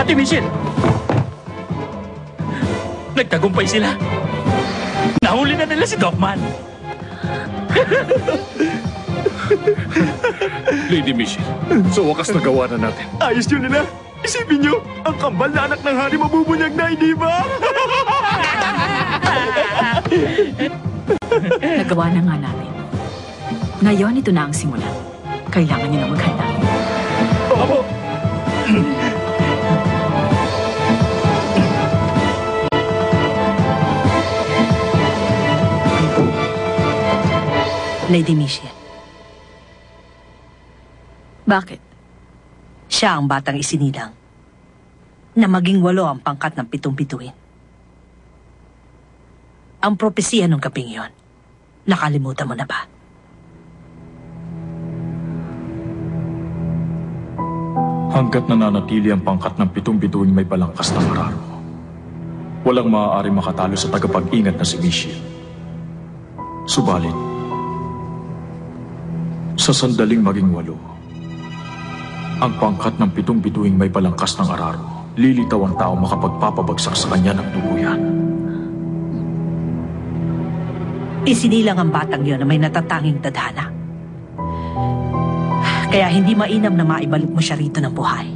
Ate Michelle! Nagtagumpay sila. Nahuli na nila si Docman. Lady Michelle, sa wakas nagawa na natin. Ayos yun nila. Isipin nyo, ang kambal na anak ng hari mabubunyag na, hindi ba? Nagawa na nga natin. Ngayon, ito na ang simula. Kailangan niyo na maghanda. Opo. Lady Michelle. Bakit? Siya ang batang isinilang na maging 8 ang pangkat ng 7 bituin. Ang propesiya nung gabing yon, nakalimutan mo na ba? Hanggat nananatili ang pangkat ng 7 bituin may balangkas ng araro, walang maaari makatalo sa tagapag-ingat na si Michelle. Subalit, sa sandaling maging 8, ang pangkat ng 7 bituing may balangkas ng araro, lilitaw ang tao makapagpapabagsak sa kanya ng tuluyan. Isinilang ang batang yon na may natatanging tadhana. Kaya hindi mainam na maibalik mo siya rito ng buhay.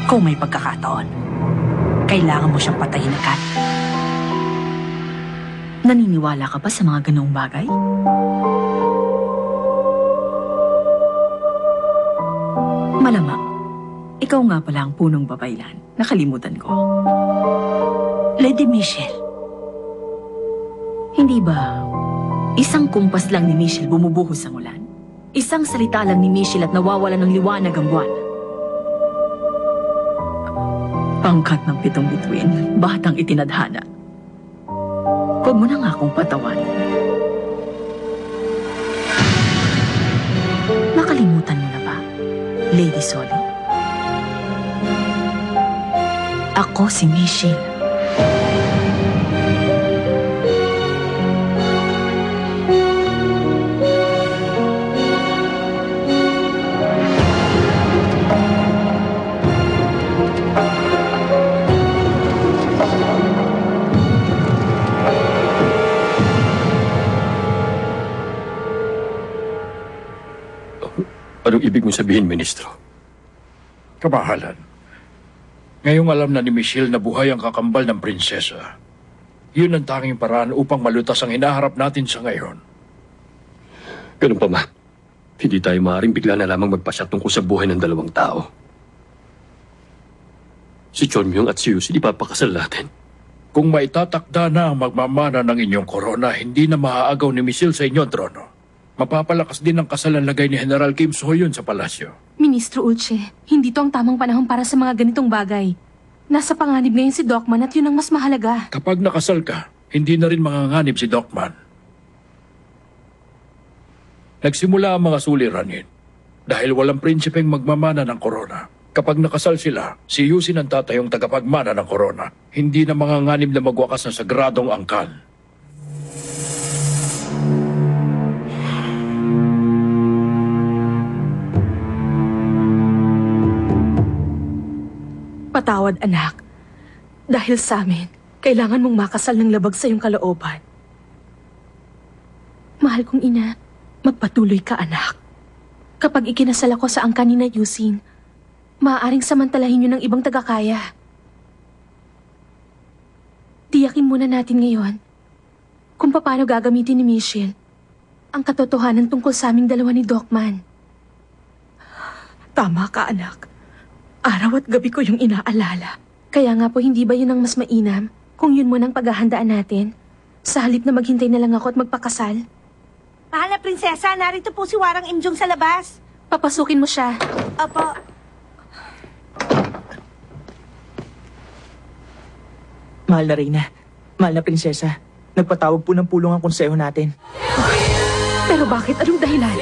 Kung may pagkakataon, kailangan mo siyang patayin agad. Naniniwala ka ba sa mga ganoong bagay? Malamang, ikaw nga pala ang punong babaylan. Nakalimutan ko. Lady Michelle. Hindi ba isang kumpas lang ni Michelle bumubuhos ang ulan? Isang salita lang ni Michelle at nawawala ng liwanag ang buwan. Pangkat ng 7 bituin, batang itinadhana. Huwag mo na nga akong patawanin. Nakalimutan mo na ba, Lady Solly? Ako si Michelle. Anong ibig mong sabihin, Ministro? Kamahalan. Ngayong alam na ni Michelle na buhay ang kakambal ng prinsesa, yun ang tanging paraan upang malutas ang hinaharap natin sa ngayon. Ganun pa, ma. Hindi tayo maaaring bigla na lamang magpasya tungkol sa buhay ng 2 tao. Si Chonmyong at si Yusi, di papakasal natin. Kung maitatakda na ang magmamana ng inyong korona, hindi na maaagaw ni Michelle sa inyong trono. Mapapalakas din ang kasalan lagay ni General Kim So-hyun sa palasyo. Ministro Ulche, hindi to ang tamang panahon para sa mga ganitong bagay. Nasa panganib ngayon si Docman at yun ang mas mahalaga. Kapag nakasal ka, hindi na rin manganganib si Docman. Nagsimula ang mga suliranin dahil walang prinsipeng magmamana ng korona. Kapag nakasal sila, si Yusin ang tatayong tagapagmana ng korona. Hindi na manganganib na magwakas ng sagradong angkan. Patawad, anak. Dahil sa amin, kailangan mong makasal ng labag sa iyong kalooban. Mahal kong ina, magpatuloy ka, anak. Kapag ikinasal ako sa angkan ni na Yusin, maaaring samantalahin niyo ng ibang tagakaya. Tiyakin muna natin ngayon kung paano gagamitin ni Michelle ang katotohanan tungkol sa aming dalawa ni Docman. Tama ka, anak. Araw at gabi ko yung inaalala. Kaya nga po hindi ba yun ang mas mainam kung yun muna ang paghahandaan natin? Sa halip na maghintay na lang ako at magpakasal? Mahal na prinsesa, narito po si Warang Imjong sa labas. Papasukin mo siya. Opo. Mahal na Reyna, mahal na prinsesa, nagpatawag po ng pulong ang konseho natin. Pero bakit? Anong dahilan?